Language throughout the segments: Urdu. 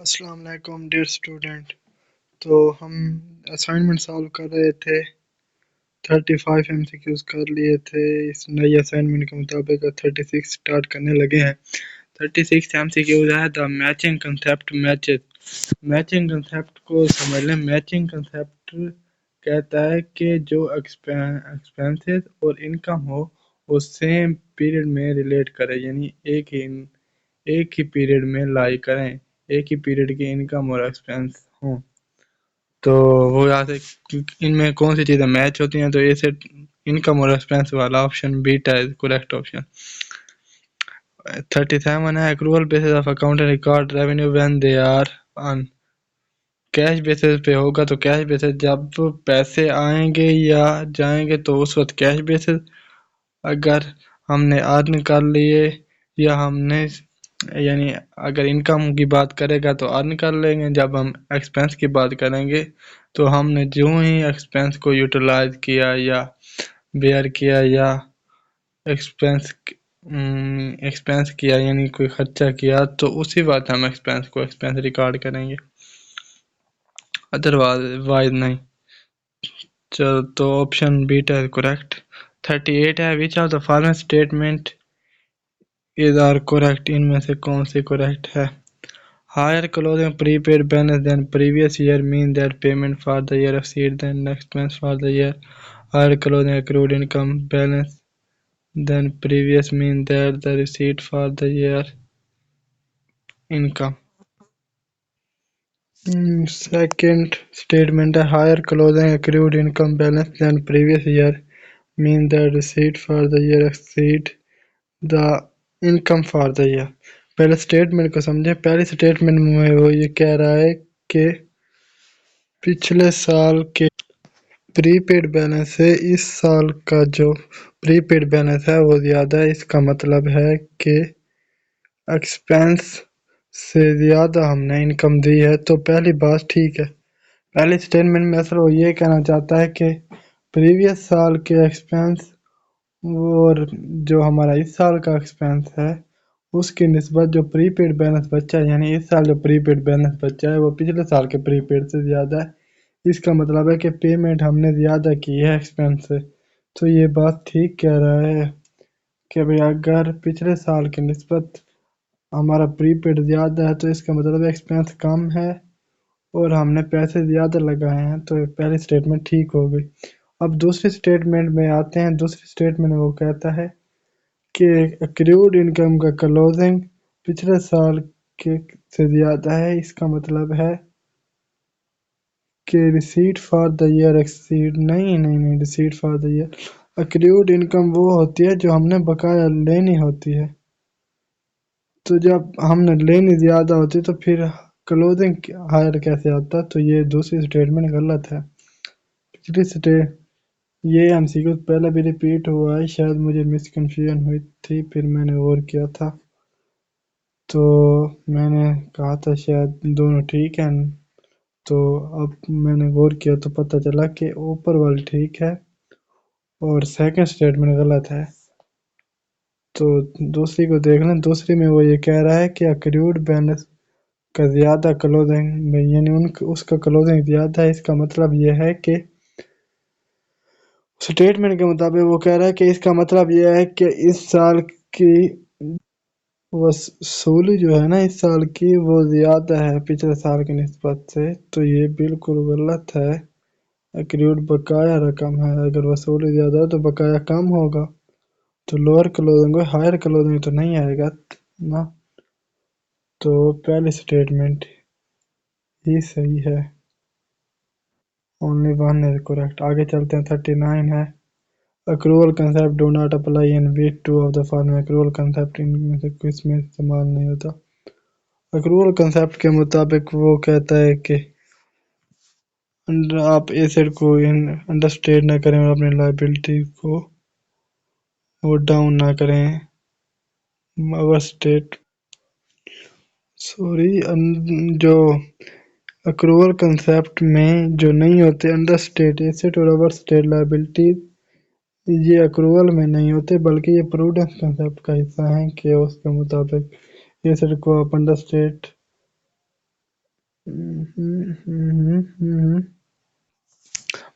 السلام علیکم ڈیئر اسٹوڈنٹ. تو ہم اسائنمنٹ سالو کر رہے تھے. 35 ایم سی کیوز کر لیے تھے. اس نئی اسائنمنٹ کے مطابق 36 سٹارٹ کرنے لگے ہیں. 36 ایم سی کیوز ہے the matching concept matches. Matching concept کو سمجھ لیں. میچنگ کنسیپٹ کہتا ہے کہ جو ایکسپینسز اور انکم ہو وہ سیم پیریڈ میں ریلیٹ کرے، یعنی ایک ہی پیریڈ میں لائی کریں، ایک ہی پیریڈ کی انکم اور ایکسپینس ہوں. تو وہ یہاں سے ان میں کون سی چیزیں میچ ہوتی ہیں، تو اسے انکم اور ایکسپینس والا آپشن بیٹا ہے کریکٹ آپشن. 37 ہے accrual basis of account record revenue when they are on. Cash basis پہ ہوگا تو کیش بیسس جب پیسے آئیں گے یا جائیں گے تو اس وقت کیش بیسس. اگر ہم نے ارن کر لیے یا ہم نے یعنی اگر انکم کی بات کرے گا تو ارن کر لیں گے، جب ہم ایکسپینس کی بات کریں گے تو ہم نے جو ہی ایکسپینس کو یوٹیلائز کیا یا بیئر کیا یا ایکسپینس کیا یعنی کوئی خرچہ کیا تو اسی وقت ہم ایکسپینس ریکارڈ کریں گے، ادروائز نہیں. چلو تو آپشن بیٹا ہے کریکٹ. 38 ہے which of the following statement is are correct. ان میں سے کون سی کریکٹ ہے؟ Higher closing prepaid balance than previous year means that payment for the year exceed the expense for the year. Higher closing accrued income balance than previous means that the receipt for the year income. Second statement, a higher closing accrued income balance than previous year means that receipt for the year exceed the income for the year. پہلے اسٹیٹمنٹ کو سمجھیں. پہلی اسٹیٹمنٹ میں وہ یہ کہہ رہا ہے کہ پچھلے سال کے پری پیڈ بیلنس سے اس سال کا جو پری پیڈ بیلنس ہے وہ زیادہ ہے. اس کا مطلب ہے کہ ایکسپینس سے زیادہ ہم نے انکم دی ہے. تو پہلی بات ٹھیک ہے. پہلی اسٹیٹمنٹ میں اصل وہ یہ کہنا چاہتا ہے کہ پریویس سال کے ایکسپینس اور جو ہمارا اس سال کا ایکسپینس ہے اس کی نسبت جو پری پیڈ بیلنس بچا ہے، یعنی اس سال جو پری پیڈ بیلنس بچا ہے وہ پچھلے سال کے پری پیڈ سے زیادہ ہے. اس کا مطلب ہے کہ پیمنٹ ہم نے زیادہ کی ہے ایکسپینس سے. تو یہ بات ٹھیک کہہ رہا ہے کہ بھئی اگر پچھلے سال کی نسبت ہمارا پری پیڈ زیادہ ہے تو اس کا مطلب ایکسپینس کم ہے اور ہم نے پیسے زیادہ لگائے ہیں. تو پہلی اسٹیٹمنٹ ٹھیک ہو گئی. اب دوسری اسٹیٹمنٹ میں آتے ہیں. دوسری اسٹیٹمنٹ وہ کہتا ہے کہ ایکریوڈ انکم کا کلوزنگ پچھلے سال کے سے زیادہ ہے. اس کا مطلب ہے کہ receipt for the year exceed نہیں receipt for the year. Accrued income وہ ہوتی ہے جو ہم نے بقایا لینی ہوتی ہے. تو جب ہم نے لینی زیادہ ہوتی تو پھر کلوزنگ ہائر کیسے آتا؟ تو یہ دوسری اسٹیٹمنٹ غلط ہے. پچھلی یہ ایم سی کیو پہلے بھی ریپیٹ ہوا ہے، شاید مجھے مس کنفیوژن ہوئی تھی، پھر میں نے غور کیا تھا تو میں نے کہا تھا شاید دونوں ٹھیک ہیں. تو اب میں نے غور کیا تو پتہ چلا کہ اوپر والی ٹھیک ہے اور سیکنڈ اسٹیٹمنٹ غلط ہے. تو دوسری کو دیکھ لیں. دوسری میں وہ یہ کہہ رہا ہے کہ ایکریوڈ بیلنس کا زیادہ کلوزنگ میں یعنی اس کا کلوزنگ زیادہ ہے. اس کا مطلب یہ ہے کہ اسٹیٹمنٹ کے مطابق وہ کہہ رہا ہے کہ اس کا مطلب یہ ہے کہ اس سال کی وصولی جو ہے نا اس سال کی وہ زیادہ ہے پچھلے سال کی نسبت سے. تو یہ بالکل غلط ہے. ایکریوڈ بقایا رقم ہے، اگر وصولی زیادہ ہے تو بقایا کم ہوگا. تو لوور کلوزنگ ہے، ہائر کلوزنگ تو نہیں آئے گا نا. تو پہلی اسٹیٹمنٹ ہی صحیح ہے. only one is correct. آگے چلتے ہیں. 39 ہے accrual concept do not apply in which two of the following. accrual concept ان میں سے کس میں استعمال نہیں ہوتا؟ accrual concept کے مطابق وہ کہتا ہے کہ آپ ایسٹ کو انڈرسٹیٹ نہ کریں اور اپنی لائبلٹی کو وہ ڈاؤن نہ کریں. جو accrual concept میں جو نہیں ہوتے انڈر اسٹیٹ ایسٹ اور اوور اسٹیٹ لائبلٹیز، یہ accrual میں نہیں ہوتے بلکہ یہ پروڈنس کنسیپٹ کا حصہ ہیں کہ اس کے مطابق ایسٹ کو آپ under state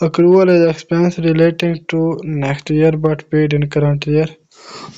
Accrual is expense relating to next year but paid in current year.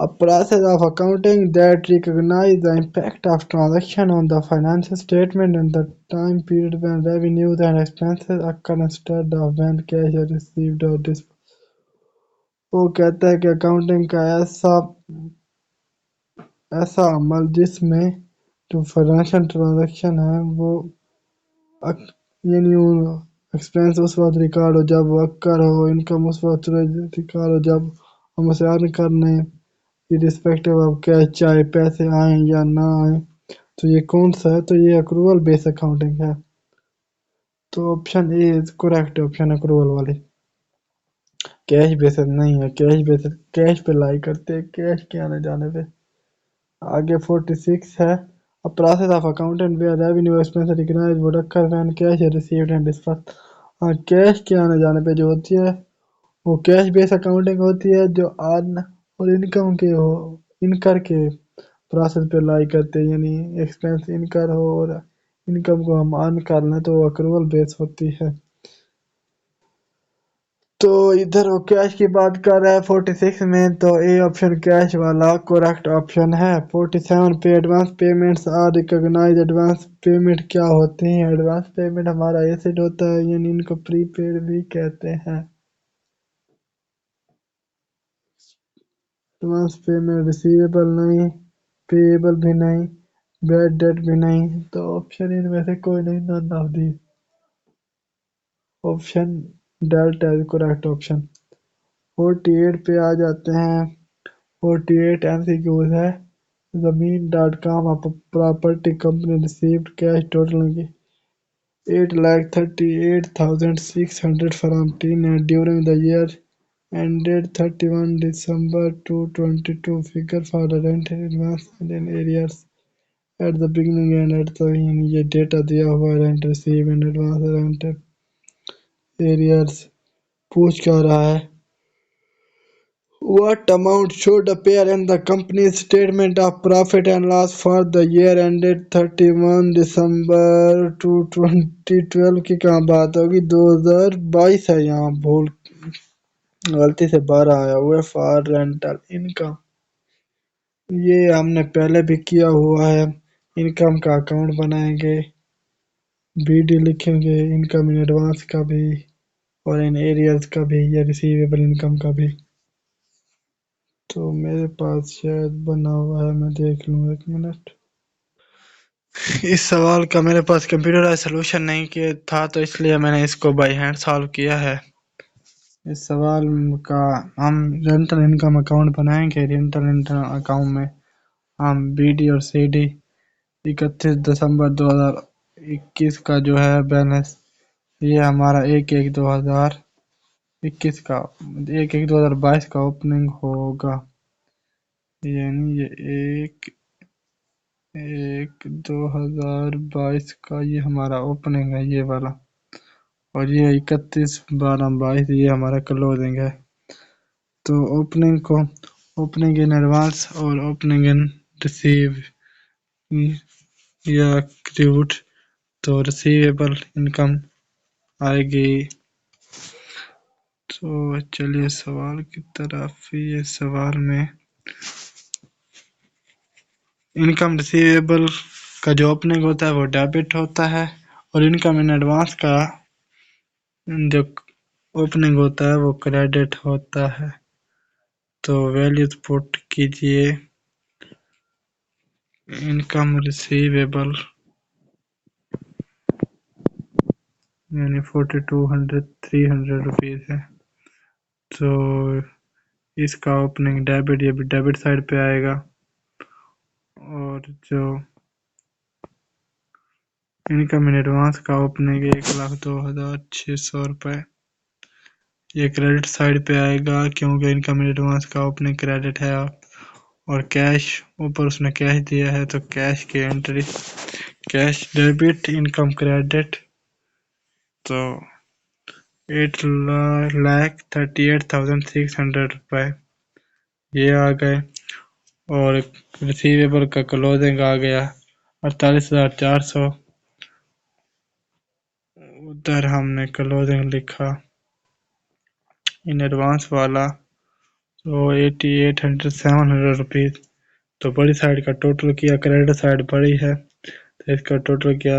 a process of accounting that recognize the impact of transaction on the financial statement and the time period when revenues and expenses occur instead of when cash is received or disbursed. وہ کہتا ہے کہ اکاؤنٹنگ کا ایسا عمل جس میں جو فائنینشیل ٹرانزیکشن ہے وہ یعنی ایکسپینس اس وقت ریکارڈ ہو جب وہ اکر ہو، انکم اس وقت ریکارڈ ہو جب ہم اسے ارن کرنے، irrespective آف کیش، چاہے پیسے آئیں یا نہ آئیں۔ تو یہ کون سا ہے؟ تو یہ اکروول بیس اکاؤنٹنگ ہے۔ تو option a correct option accrual والی، کیش بیسس نہیں ہے، کیش بیسس کیش پہ لائی کرتے ہیں، کیش کے آنے جانے پہ۔ آگے 46 ہے A process of accounting where revenue expense recognized would occur when cash is received and disbursed۔ ہاں کیش کے آنے جانے پہ جو ہوتی ہے وہ کیش بیس اکاؤنٹنگ ہوتی ہے، جو ارن اور انکم کے ہو، انکر کے پروسیس پہ لائی کرتے ہیں، یعنی ایکسپینس انکر ہو اور انکم کو ہم ارن کر لیں تو وہ اکروول بیس ہوتی ہے۔ تو ادھر وہ کیش کی بات کر رہا ہے 46 میں، تو اے آپشن کیش والا کریکٹ آپشن ہے۔ 47 پہ advance payments are recognise. Advance payment کیا ہوتے ہیں؟ ایڈوانس پیمنٹ ہمارا ایسٹ ہوتا ہے، یعنی ان کو پری پیڈ بھی کہتے ہیں۔ ایڈوانس پیمنٹ ریسیویبل نہیں، پیبل بھی نہیں، بیڈ ڈیٹ بھی نہیں، تو آپشن ان میں سے کوئی نہیں، none of the. Option delta is correct option. 48 پہ آ جاتے ہیں۔ 48 MCQs ہے۔ Zameen dot com property company received cash totalling 8,38,600 from tenant during the year ended 31 December 2022 figure for the rent advance and in arrears at the beginning and at the end۔ یہ ڈیٹا دیا ہوا ہے rent receive and advance rent arrears۔ پوچھ کیا رہا ہے؟ What amount should appear in the company's statement of profit and loss for the year ended 31 December 2012 کی کہاں بات ہوگی؟ 2022 ہے، یہاں بھول غلطی سے 12 آیا ہوا ہے۔ فار رینٹل انکم، یہ ہم نے پہلے بھی کیا ہوا ہے۔ انکم کا اکاؤنٹ بنائیں گے، بی ڈی لکھیں گے، انکم ان ایڈوانس کا بھی اور ان ایریاز کا بھی، یا ریسیویبل انکم کا بھی۔ تو میرے پاس شاید بنا ہوا ہے، میں دیکھ لوں، ایک منٹ۔ اس سوال کا میرے پاس کمپیوٹرائز سلوشن نہیں تھا، تو اس لیے میں نے اس کو بائی ہینڈ سالو کیا ہے۔ اس سوال کا ہم رینٹل انکم اکاؤنٹ بنائیں گے۔ رینٹل انکم اکاؤنٹ میں ہم بی ڈی اور سی ڈی 31 دسمبر 2021 کا جو ہے بیلنس، یہ ہمارا 1/1/2021 کا 1/1/2022 کا اوپننگ ہوگا، یعنی یہ 1/1/2022 کا یہ ہمارا اوپننگ ہے، یہ والا، اور یہ 31/12/22 یہ ہمارا کلوزنگ ہے۔ تو اوپننگ کو اوپننگ ان ایڈوانس اور اوپننگ ان ریسیو یا کریوٹ، تو ریسیویبل انکم آئے گی۔ تو چلیے سوال کی طرف۔ یہ سوال میں انکم ریسیویبل کا جو اوپننگ ہوتا ہے وہ ڈیبٹ ہوتا ہے، اور انکم ان ایڈوانس کا جو اوپننگ ہوتا ہے وہ کریڈٹ ہوتا ہے۔ تو ویلیوز پٹ کیجئے۔ انکم ریسیویبل یعنی 4200 روپیز ہے، تو اس کا اوپننگ ڈیبٹ، یہ بھی ڈیبٹ سائڈ پہ آئے گا، اور جو انکم ان ایڈوانس کا اوپننگ 1,02,600 روپے، یہ کریڈٹ سائڈ پہ آئے گا، کیونکہ انکم ان ایڈوانس کا اوپننگ کریڈٹ ہے، اور کیش اوپر اس نے کیش دیا ہے، تو کیش کی entry cash debit income credit, تو 8,38,600 روپے یہ آ گئے، اور ریسیویبل کا کلوزنگ آ گیا 48,400۔ ادھر ہم نے کلوزنگ لکھا ان ایڈوانس والا، تو 88,700 روپیز۔ تو بڑی سائڈ کا ٹوٹل کیا، کریڈٹ سائڈ بڑی ہے، تو اس کا ٹوٹل کیا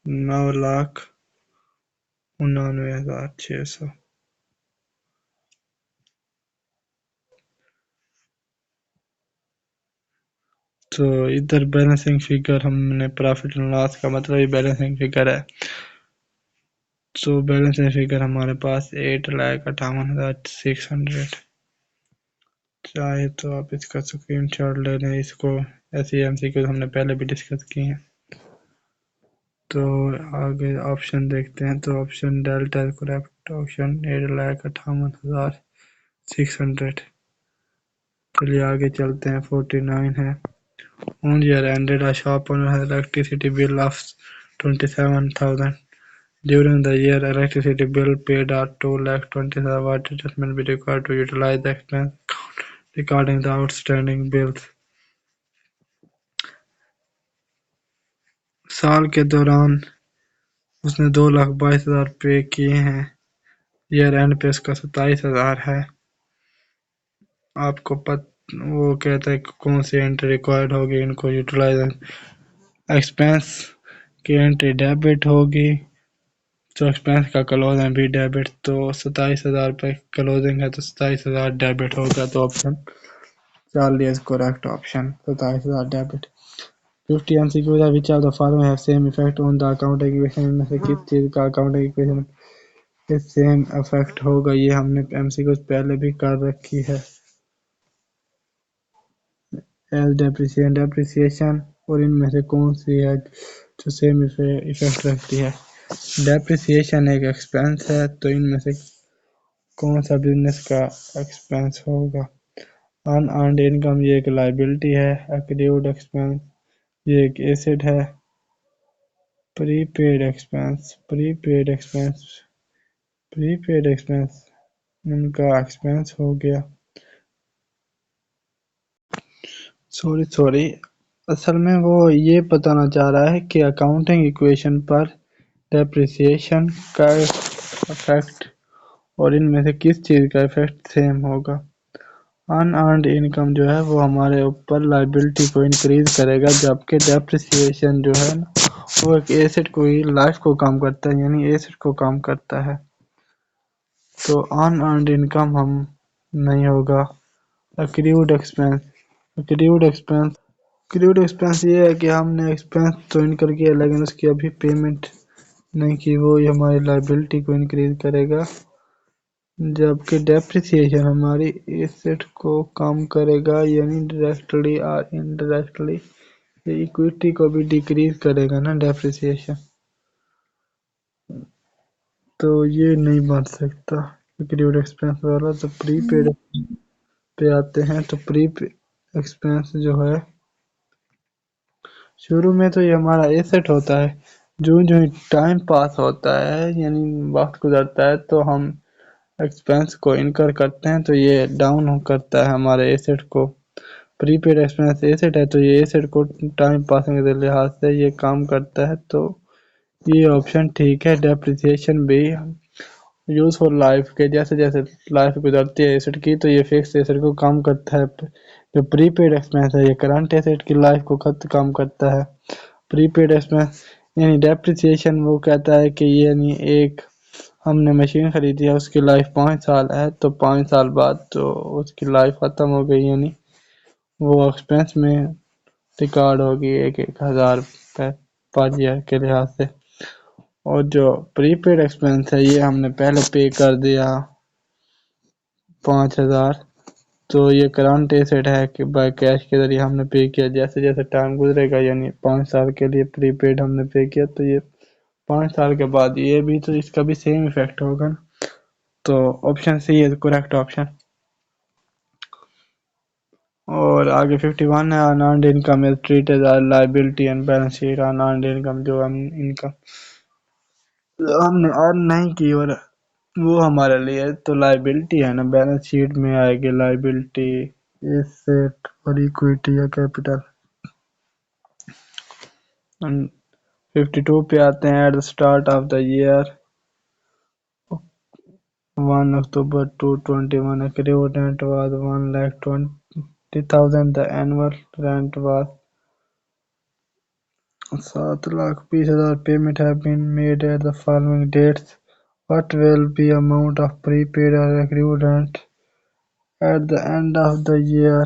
9,99,600۔ تو ادھر بیلنسنگ فگر ہم نے پروفٹ اینڈ لاس کا مطلب یہ بیلنسنگ فگر ہے. تو بیلنسنگ فگر ہمارے پاس 8,58,600. چاہے تو آپ اس کا اسکرین شاٹ لے لیں. اس کو ایسی ایم سی کو ہم نے پہلے بھی ڈسکس کی ہیں. تو آگے آپشن دیکھتے ہیں. تو آپشن ڈیلٹا کریکٹ آپشن 8,58,600. چلیے آگے چلتے ہیں. 49 ہے. On year ended, a shop owner has electricity bill of 27,000. During the year, electricity bill paid are 2,27,000. What adjustment be required to utilize the expense account regarding the outstanding bills? سال کے دوران اس نے 2,22,000 پے کیے ہیں. ایئر اینڈ پہ اس کا 27,000 ہے. آپ کو وہ کہتا ہے کہ کون سی انٹری ریکوائرڈ ہوگی ان کو یوٹیلائز. ایکسپینس کی انٹری ڈیبٹ ہوگی. تو ایکسپینس کا کلوزنگ بھی ڈیبٹ. تو 27,000 پہ کلوزنگ ہے تو 27,000 ڈیبٹ ہوگا. تو آپشن چارلی از کریکٹ آپشن 27,000 ڈیبٹ. 50 MCQ ہے. which of the following have same effect on the account equation. ان میں سے کس چیز کا اکاؤنٹ ایکویشن کے سیم افیکٹ ہوگا. یہ ہم نے MCQ پہلے بھی کر رکھی ہے. As depreciation. اور ان میں سے کون سی ہے جو سیم ایفیکٹ رکھتی ہے. ڈیپریسیشن ایک ایکسپینس ہے. تو ان میں سے کون سا بزنس کا ایکسپینس ہوگا. ان ارنڈ انکم یہ ایک لائبلٹی ہے. ایکریوڈ ایکسپینس یہ ایک ایسٹ ہے. پری پیڈ ایکسپینس ان کا ایکسپینس ہو گیا. سوری اصل میں وہ یہ بتانا چاہ رہا ہے کہ اکاؤنٹنگ ایکویشن پر ڈیپریسیشن کا افیکٹ اور ان میں سے کس چیز کا افیکٹ سیم ہوگا. ان ارنڈ انکم جو ہے وہ ہمارے اوپر لائبلٹی کو انکریز کرے گا، جبکہ ڈیپریسیشن جو ہے نا وہ ایک ایسٹ کو ہی لائف کو کام کرتا ہے، یعنی ایسٹ کو کام کرتا ہے. تو ان ارنڈ انکم ہم نہیں ہوگا. ایکریوڈ ایکسپینس یہ ہے کہ ہم نے ایکسپینس تو انکر کیا لیکن اس کی ابھی پیمنٹ نہیں کی، وہ ہماری لائبلٹی کو انکریز کرے گا. جبکہ ڈیپریسیشن ہماری ایسٹ کو کم کرے گا، یعنی ڈائریکٹلی اور انڈائریکٹلی ایکویٹی کو بھی ڈیکریز کرے گا نا ڈیپریسیشن. تو یہ نہیں بن سکتا ایکریوڈ ایکسپینس والا. تو پری پیڈ پہ آتے ہیں. تو پری ایکسپینس جو ہے شروع میں تو یہ ہمارا ایسٹ ہوتا ہے. جو ٹائم پاس ہوتا ہے یعنی وقت گزرتا ہے تو ہم ایکسپینس کو انکر کرتے ہیں تو یہ ڈاؤن کرتا ہے ہمارے ایسٹ کو. پری پیڈ ایکسپینس ایسٹ ہے تو یہ ایسٹ کو ٹائم پاسنگ کے لحاظ سے یہ کام کرتا ہے. تو یہ آپشن ٹھیک ہے. ڈیپریسیشن بھی یوزفل لائف کے جیسے جیسے لائف گزرتی ہے ایسٹ کی تو یہ فکس ایسٹ کو کم کرتا ہے. جو پری پیڈ ایکسپینس ہے یہ کرنٹ ایسٹ کی لائف کو کم کرتا ہے. پری پیڈ ایکسپینس یعنی ڈیپریسیشن وہ کہتا ہے کہ یعنی ایک ہم نے مشین خریدی ہے اس کی لائف 5 سال ہے تو 5 سال بعد تو اس کی لائف ختم ہو گئی، یعنی وہ ایکسپینس میں ریکارڈ ہوگی 1,000 پر ایئر کے لحاظ سے. اور جو پری پیڈ ایکسپینس ہے یہ ہم نے پہلے پے کر دیا 5,000 تو یہ کرنٹ ایسٹ ہے کہ بائی کیش کے ذریعے ہم نے پے کیا. جیسے جیسے ٹائم گزرے گا یعنی 5 سال کے لیے پری پیڈ ہم نے پے کیا تو یہ 5 سال کے بعد یہ بھی تو اس کا بھی سیم ایفیکٹ ہوگا. تو آپشن سی ہے کریکٹ آپشن. اور آگے 51 ہے. Earned income is treated as liability and balance sheet. Earned income جو انکم ہم نے ارن نہیں کی اور وہ ہمارے لیے تو لائبلٹی ہے نا، بیلنس شیٹ میں آئے گی لائبلٹی ایسٹ اور ایکویٹی یا کیپٹل. 52 پہ آتے ہیں. At the start of the year 1 October 2021 accrued rent was 1,20,000. The annual rent was 7,20,000. Payment have been made at the following dates. What will be amount of prepaid or accrued rent at the end of the year?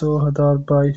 2022।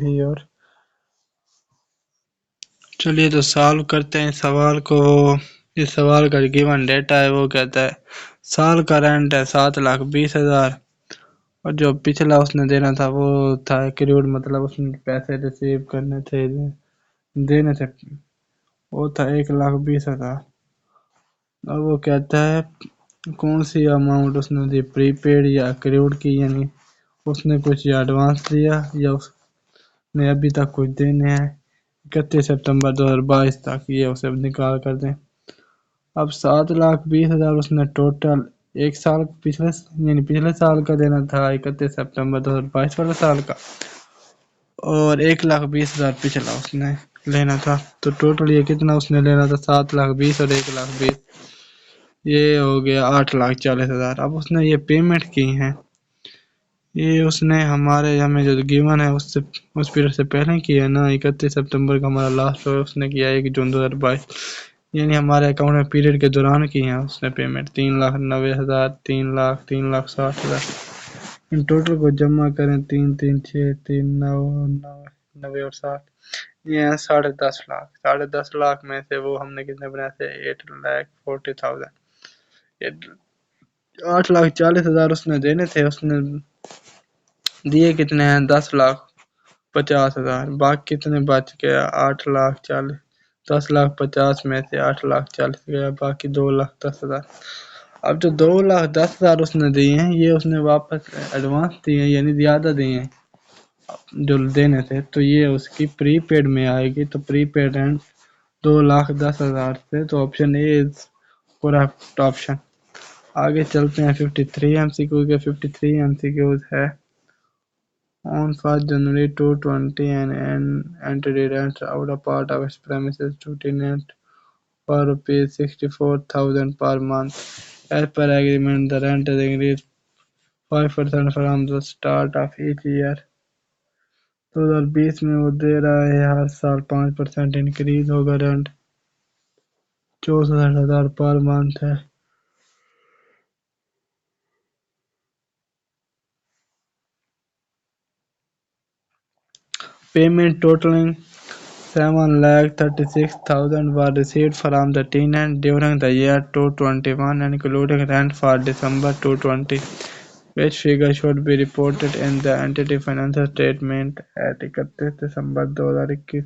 بھی، اور چلیے تو سالو کرتے ہیں سوال کو۔ اس سوال کا گیون ڈیٹا ہے وہ کہتا ہے سال کا رینٹ ہے 7,20,000، اور جو پچھلا اس نے دینا تھا وہ تھا ایکریوڈ، مطلب اس نے پیسے ریسیو کرنے تھے، دینے تھے، وہ تھا 1,20,000۔ اب وہ کہتا ہے کون سی اماؤنٹ اس نے دی، پری پیڈ یا ایکریوڈ کی، یعنی اس نے کچھ یا ایڈوانس دیا یا اس نے ابھی تک کچھ دینے ہیں 31 ستمبر 2022 تک، یہ اسے نکال کر دیں۔ اب 7,20,000 اس نے ٹوٹل ایک سال پچھلے سال کا دینا تھا 31 ستمبر 2022 والے سال کا، اور 1,20,000 پچھلا اس نے لینا تھا، تو ٹوٹل یہ کتنا اس نے لینا تھا 7,20,000 اور 1,20,000، یہ ہو گیا 8,40,000۔ اب اس نے یہ پیمنٹ کی ہیں، یہ اس نے ہمیں جو گیون ہے اس پیریڈ سے پہلے کیا ہے نا، 31 ستمبر کا ہمارا لاسٹ ہو، اس نے کیا 1 جون 2022، یعنی ہمارے اکاؤنٹ میں پیریڈ کے دوران کی ہیں اس نے پیمنٹ 3,90,000، 3,00,000، 3,60,000۔ ان ٹوٹل کو جمع کریں 3,3,6، 3,9,90 اور 60، یہ ہیں 10.5 لاکھ۔ 10.5 لاکھ میں سے وہ ہم نے کتنے بنائے تھے 8,40,000، 8,40,000 اس نے دینے تھے، اس نے دیے کتنے ہیں 10,50,000، باقی کتنے بچ گیا 8,40,000، 10,50,000 میں سے 8,40,000 گیا، باقی 2,10,000۔ اب جو 2,10,000 اس نے دیے ہیں یہ اس نے واپس ایڈوانس دیے ہیں، یعنی زیادہ دیے ہیں جو دینے تھے، تو یہ اس کی پری پیڈ میں آئے گی، تو پری پیڈ رینٹ 2,10,000 سے، تو option A is correct option. آگے چلتے ہیں 53 MCQ کے۔ 53 MCQs ہے On 1st January 2020 an entity rents out a part of its premises to tenant for ₹64,000 per month. As per agreement, the rent is increased 5% from the start of each year. 2020 میں وہ دے رہا ہے ہر سال 5% انکریز ہوگا، رینٹ 64,000 پر منتھ ہے۔ Payment totaling 7,36,000 was received from the tenant during the year 2021, including rent for December 2020, which figure should be reported in the entity financial statement at 31 دسمبر 2021۔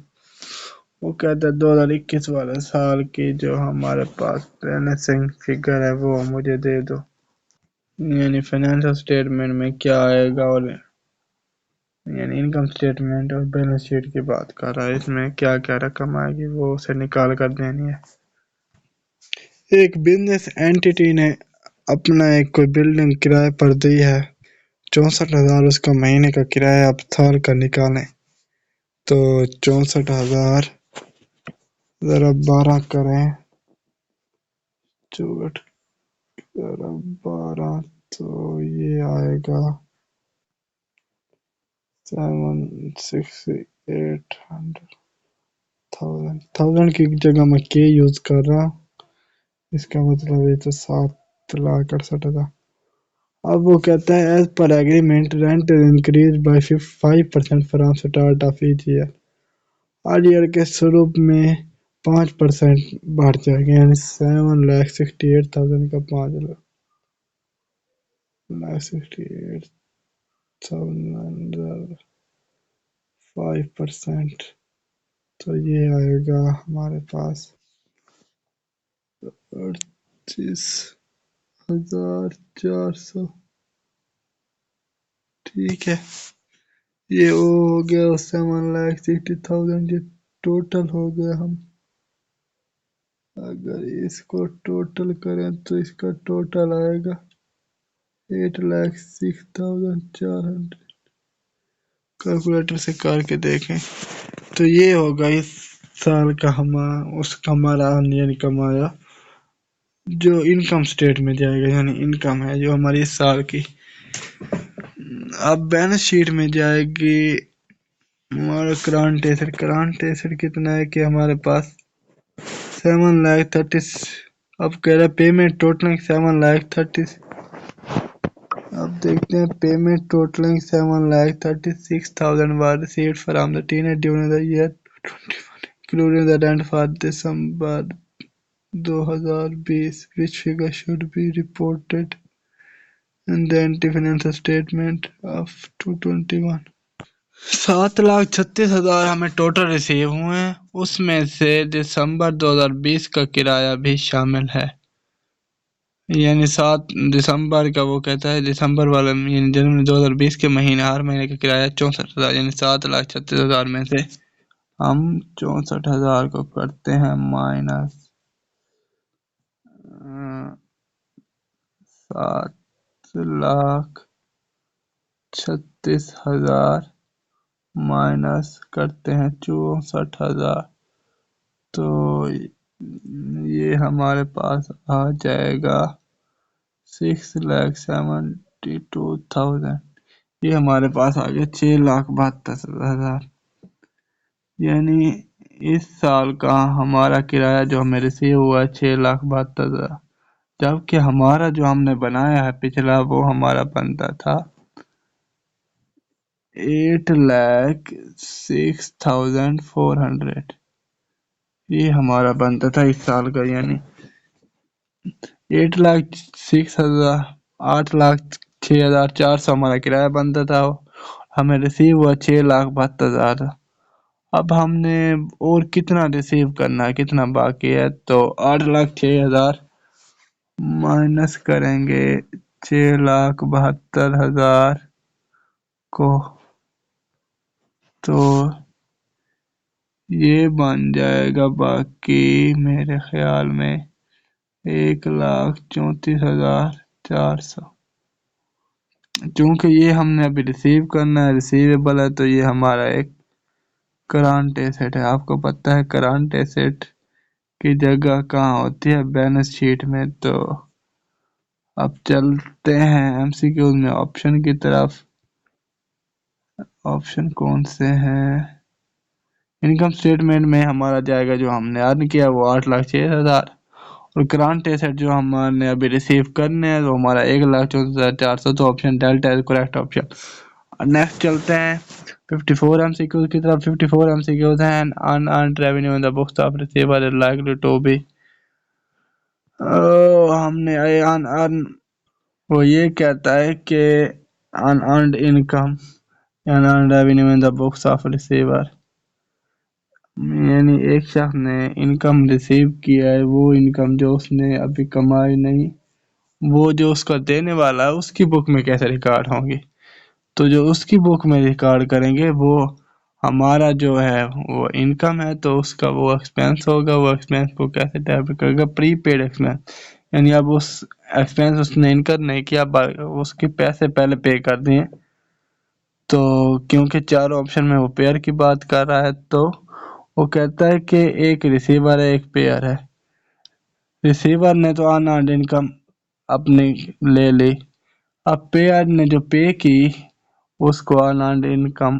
وہ کہتا ہے 2021 والے سال کی جو ہمارے پاس بینسنگ فگر ہے وہ مجھے دے دو، یعنی فائنینشل اسٹیٹمنٹ میں کیا آئے گا، اور یعنی انکم اسٹیٹمنٹ اور بیلنس شیٹ کی بات کر رہا ہے، اس میں کیا کیا رقم آئے گی وہ اسے نکال کر دینی ہے۔ ایک بزنس اینٹی نے اپنا ایک کوئی بلڈنگ کرائے پر دی ہے، 64,000 اس کا مہینے کا کرایہ، اب سال کا نکالیں تو 64,000 ذرا 12 کریں، 64 ذرا 12 تو یہ آئے گا 7,68,000 کی جگہ میں کے یوز کر رہا ہوں، اس کا مطلب یہ تو 7,68,000۔ اب وہ کہتا ہے as per agreement rent is increase by 5% from start of each year, ہر ایئر کے شروع میں 5% بڑھ جائے گا، یعنی 7,68,000 کا 5,68,000 5%، تو یہ آئے گا ہمارے پاس 38,400۔ ٹھیک ہے، یہ ہو گیا 7,60,000، یہ ٹوٹل ہو گیا۔ ہم اگر اس کو ٹوٹل کریں تو اس کا ٹوٹل آئے گا 8,06,400۔ کیلکولیٹر سے کر کے دیکھیں تو یہ ہوگا اس سال کا ہمارا یعنی کمایا جو انکم سٹیٹ میں جائے گا، یعنی انکم ہے جو ہماری اس سال کی۔ اب بیلنس شیٹ میں جائے گی ہمارا کرانٹ ایسٹ کتنا ہے کہ ہمارے پاس اب کہہ رہا ہے پیمنٹ ٹوٹلنگ 7,30,000. اب دیکھتے ہیں payment ٹوٹلنگ 7,36,000 was received from the teenage during the year 2021, including the rent for December 2020, which figure should be reported in the anti-financial statement of 2021. 7,36,000 ہمیں ٹوٹل ریسیو ہوئے ہیں، اس میں سے دسمبر 2020 کا کرایہ بھی شامل ہے، یعنی 7 دسمبر کا وہ کہتا ہے دسمبر والا یعنی جنوری 2020 کے مہینے ہر مہینے کا کرایہ 64,000، یعنی 7,36,000 میں سے ہم 64,000 کو کرتے ہیں مائنس 7,36,000 مائنس کرتے ہیں 64,000، تو یہ ہمارے پاس آ جائے گا 6,72,000، یہ ہمارے پاس آ گیا 6,72,000، یعنی اس سال کا ہمارا کرایہ جو ہمیں ریسیو ہوا ہے 6,72,000، جبکہ ہمارا جو ہم نے بنایا ہے پچھلا وہ ہمارا بنتا تھا 8,06,400، یہ ہمارا بنتا تھا اس سال کا، یعنی 8,06,400 ہمارا کرایہ بنتا تھا، ہمیں ریسیو ہوا 6,72,000۔ اب ہم نے اور کتنا ریسیو کرنا ہے، کتنا باقی ہے، تو 8,06,000 مائنس کریں گے 6,72,000 کو، تو یہ بن جائے گا باقی میرے خیال میں 1,34,400، چونکہ یہ ہم نے ابھی ریسیو کرنا ہے، ریسیویبل ہے، تو یہ ہمارا ایک کرانٹ ایسٹ ہے۔ آپ کو پتہ ہے کرانٹ ایسٹ کی جگہ کہاں ہوتی ہے، بیلنس شیٹ میں۔ تو اب چلتے ہیں ایم سی کیوز میں آپشن کی طرف۔ آپشن کون سے ہیں؟ انکم سٹیٹمنٹ میں ہمارا جائے گا جو ہم نے ارن کیا وہ 8,06,000، اور کرانٹ ایسٹ جو ہمارے ابھی ریسیو کرنے ہیں وہ ہمارا 1,64,400، تو آپشن ڈیلٹا ہے کریکٹ آپشن۔ نیکسٹ چلتے ہیں 54 ایم سی کیوز کی طرف۔ 54 ایم سی کیوز ہیں unearned revenue in the books of receiver is likely to be, ہم نے ارن وہ یہ کہتا ہے کہ unearned income unearned revenue in the books of receiver, یعنی ایک شخص نے انکم ریسیو کیا ہے، وہ انکم جو اس نے ابھی کمائی نہیں، وہ جو اس کا دینے والا ہے اس کی بک میں کیسے ریکارڈ ہوں گی، تو جو اس کی بک میں ریکارڈ کریں گے وہ ہمارا جو ہے وہ انکم ہے، تو اس کا وہ ایکسپینس ہوگا، وہ ایکسپینس کو کیسے ڈیبٹ کرے گا، پری پیڈ ایکسپینس، یعنی اب اس ایکسپینس اس نے انکر نہیں کیا، اس کے پیسے پہلے پے کر دیے، تو کیونکہ چاروں آپشن میں وہ پیئر کی بات کر رہا ہے، تو وہ کہتا ہے کہ ایک ریسیور ہے ایک پیئر ہے۔ ریسیور نے تو ان ارنڈ انکم اپنی لے لی، اب پیئر نے جو پے کی اس کو ان ارنڈ انکم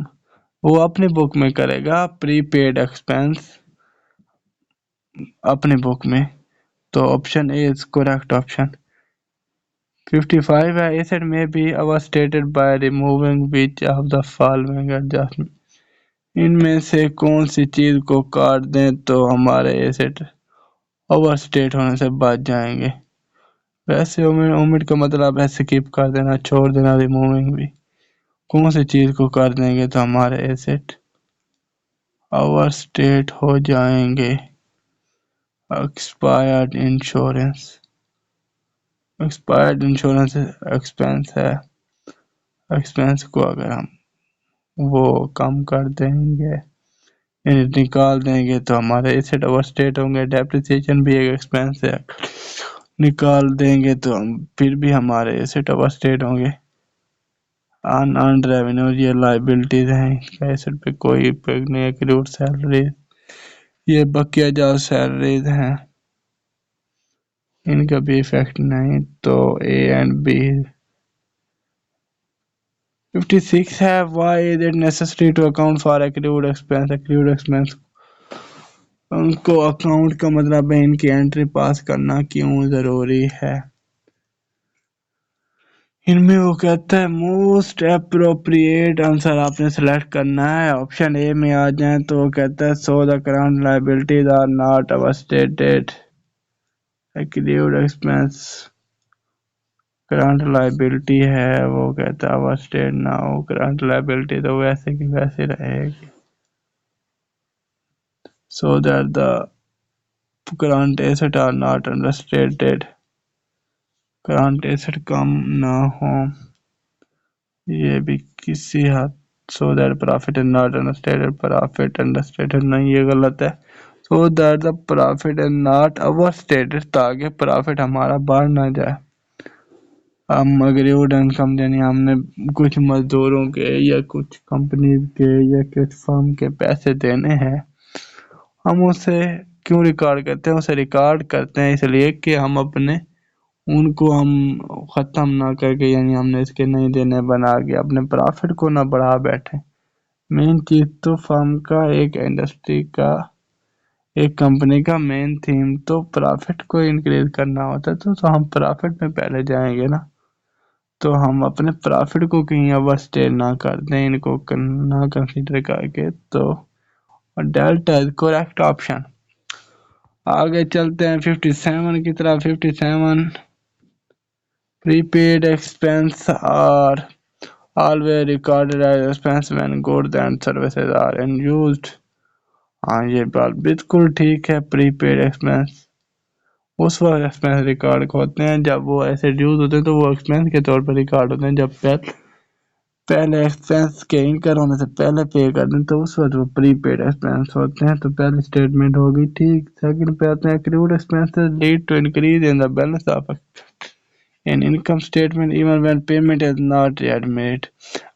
وہ اپنی بک میں کرے گا، پری پیڈ ایکسپینس اپنی بک میں، تو option A is correct option. 55 ہے asset may be overstated by removing which of the following adjustment, ان میں سے کون سی چیز کو کاٹ دیں تو ہمارے ایسٹ اوورسٹیٹ ہونے سے بچ جائیں گے۔ ویسے اومٹ کا مطلب ہے سکپ کر دینا، چھوڑ دینا، ریموونگ بھی، کون سی چیز کو کر دیں گے تو ہمارے ایسٹ اوورسٹیٹ ہو جائیں گے۔ Expired insurance, expired insurance expense ہے، ایکسپینس کو اگر ہم وہ کم کر دیں گے یعنی نکال دیں گے تو ہمارے ایسٹ اوورسٹیٹ ہوں گے۔ ڈیپریسیشن بھی ایک ایکسپینس ہے، نکال دیں گے تو ہم پھر بھی ہمارے ایسٹ اوورسٹیٹ ہوں گے۔ ان ارنڈ ریونیو یہ لائبلٹیز ہیں، ایسٹ پہ کوئی پیگ نہیں، ایکریوڈ سیلری یہ بقیہ جات سیلریز ہیں، ان کا بھی ایفیکٹ نہیں، تو اے اینڈ بی۔ 56 ہے why is it necessary to account for accrued expense، accrued expense ان کو اکاؤنٹ کا مطلب ہے ان کی انٹری پاس کرنا کیوں ضروری ہے۔ ان میں وہ کہتا ہے موسٹ اپروپریٹ آنسر آپ نے سلیکٹ کرنا ہے۔ آپشن اے میں آ جائیں تو وہ کہتا ہے so the current liabilities are not overstated accrued expense. Current liability ہے وہ کہتا ہے اوورسٹیٹ نہ ہو، کرنٹ لائبلٹی تو ویسے کی ویسے رہے گی۔ So that the current asset are not understated, current asset کم نہ ہو، یہ بھی کسی حد۔ So that profit is not understated, profit understated نہیں، یہ غلط ہے۔ So that the profit is not overstated, تاکہ پرافٹ ہمارا بڑھ نہ جائے۔ ہم اگریوڈ انکم یعنی ہم نے کچھ مزدوروں کے یا کچھ کمپنیز کے یا کچھ فرم کے پیسے دینے ہیں، ہم اسے کیوں ریکارڈ کرتے ہیں؟ اسے ریکارڈ کرتے ہیں اس لیے کہ ہم اپنے ان کو ہم ختم نہ کر کے، یعنی ہم نے اس کے نہیں دینے بنا کے اپنے پرافٹ کو نہ بڑھا بیٹھے۔ مین چیز تو فرم کا، ایک انڈسٹری کا، ایک کمپنی کا مین تھیم تو پرافٹ کو انکریز کرنا ہوتا ہے، تو ہم پرافٹ میں پہلے جائیں گے نا، تو ہم اپنے پرافٹ کو کہیں اوورسٹے نہ کر دیں، ان کو نہ کنسیڈر کر کے۔ تو ڈیلٹا از کریکٹ آپشن۔ آگے چلتے ہیں 57 کی طرف۔ 57 prepaid expense are always recorded as expense when goods and services are unused۔ ہاں یہ بات بالکل ٹھیک ہے، پری پیڈ ایکسپینس اس وقت ایکسپینس ریکارڈ ہوتے ہیں جب وہ ایسے یوز ہوتے ہیں، تو وہ ایکسپینس کے طور پر ریکارڈ ہوتے ہیں۔ جب پہلے ایکسپینس کے انکر ہونے سے پہلے پے کر دیں تو اس وقت وہ پری پیڈ ایکسپینس ہوتے ہیں۔ تو پہلی اسٹیٹمنٹ ہوگی ٹھیک۔ سیکنڈ پہ آتے ہیں accrued expenses lead to increase in the balance of an income statement even when payment is not yet made۔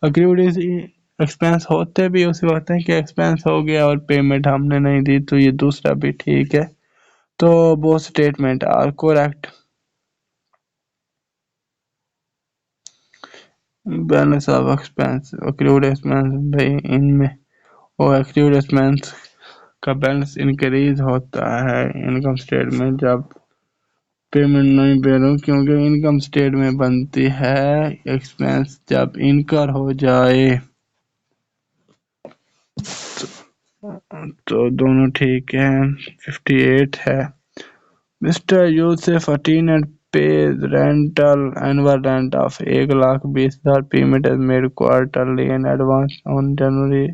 accrued expense ہوتے بھی اسی وقت ہیں کہ ایکسپینس ہو گیا اور پیمنٹ ہم نے نہیں دی، تو یہ دوسرا بھی ٹھیک ہے۔ تو both statement are correct۔ Balance of expense, accrued expense بھائی ان میں اور accrued expense کا بیلنس انکریز ہوتا ہے انکم سٹیٹمنٹ جب پیمنٹ نہیں پے رہو، کیونکہ انکم سٹیٹمنٹ بنتی ہے ایکسپینس جب انکر ہو جائے۔ تو دونوں ٹھیک ہیں۔ 58 ہے mister Yusuf attend pays rental annual rent of 1,20,000 payment is made quarterly in advance on January,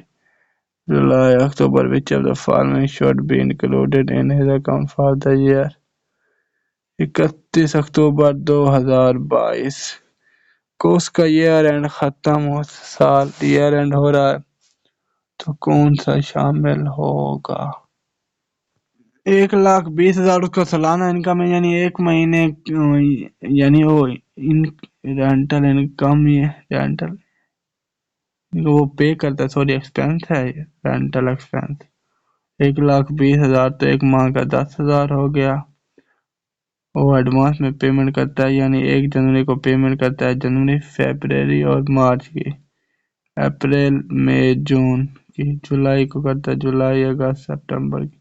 July, October. Which of the following should be included in his account for the year 31 اکتوبر 2022 کو اس کا ایئر اینڈ ختم ہو، سال ایئر اینڈ ہو رہا ہے، تو کون سا شامل ہوگا؟ 1,20,000 اس کا سالانہ انکم ہے، یعنی ایک مہینے یعنی وہ رینٹل انکم ہی ہے، رینٹل وہ پے کرتا ہے، سوری ایکسپینس ہے رینٹل ایکسپینس۔ 1,20,000 تو ایک ماہ کا 10,000 ہو گیا۔ وہ ایڈوانس میں پیمنٹ کرتا ہے، یعنی 1 جنوری کو پیمنٹ کرتا ہے، جنوری، فیبرری اور مارچ کی، اپریل، مئی، جون کی، جولائی کو کرتا ہے جولائی، اگست، سپٹمبر کی،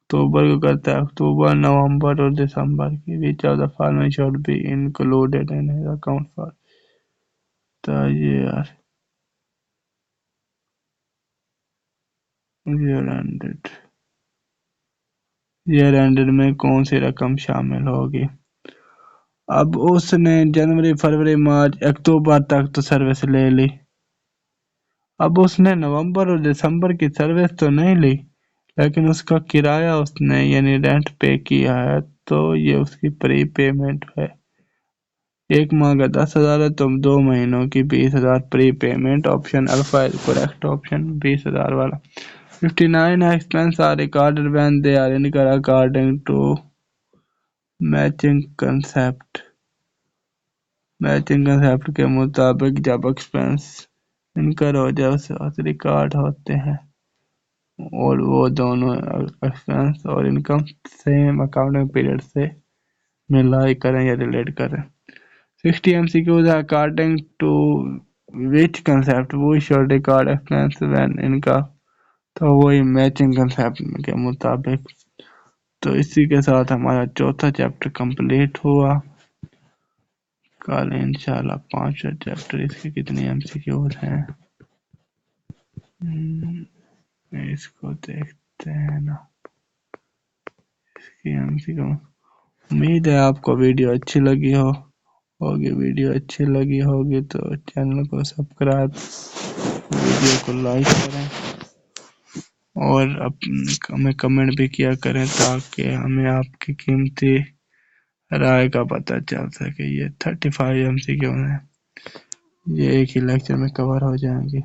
اکتوبر کو کرتا ہے اکتوبر، نومبر اور دسمبر کی۔ Which of the following should be included in his account for the year ended؟ year ended میں کون سی رقم شامل ہوگی؟ اب اس نے جنوری، فروری، مارچ، اکتوبر تک تو سروس لے لی، اب اس نے نومبر اور دسمبر کی سروس تو نہیں لی، لیکن اس کا کرایہ اس نے یعنی رینٹ پے کیا ہے، تو یہ اس کی پری پیمنٹ ہے۔ ایک ماہ کا 10,000 ہے تو 2 مہینوں کی 20,000 prepayment. Option alpha is correct option, 20,000 والا۔ 59 expense are recorded when they are incur according to matching concept. Matching concept کے مطابق جب ایکسپینس انکر ہو جائے اس وقت ریکارڈ ہوتے ہیں، اور وہ دونوں ایکسپینس اور انکم سیم اکاؤنٹنگ پیریڈ سے ملائی کریں یا ریلیٹ کریں۔ 60 MCQs according to which concept we should record expense when incur۔ تو وہی میچنگ کنسیپٹ کے مطابق. تو اسی کے ساتھ ہمارا چوتھا چیپٹر کمپلیٹ ہوا. کل انشاءاللہ پانچواں چیپٹر. اس کے کتنے ایم سی کیوز ہیں اس کو دیکھتے ہیں نا. اس کی ایم سی کیو. امید ہے آپ کو ویڈیو اچھی لگی ہوگی. ویڈیو اچھی لگی ہوگی تو چینل کو سبسکرائب، ویڈیو کو لائک کریں اور ہمیں کمنٹ بھی کیا کریں تاکہ ہمیں آپ کی قیمتی رائے کا پتہ چل سکے. یہ 35 ایم سی کیو ہیں. یہ ایک ہی لیکچر میں کور ہو جائیں گے.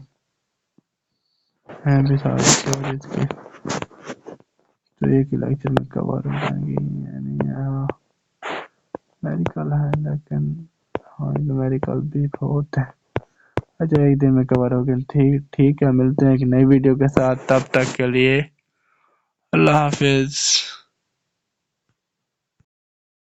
ہیں بھی سارے اسٹوریج کے تو ایک ہی لیکچر میں کور ہو جائیں گے. یعنی یہاں میڈیکل ہے لیکن میڈیکل بھی بہت ہے. اچھا ایک دن میں کور ہو گیا. ٹھیک ہے، ملتے ہیں ایک نئی ویڈیو کے ساتھ. تب تک کے لیے اللہ حافظ.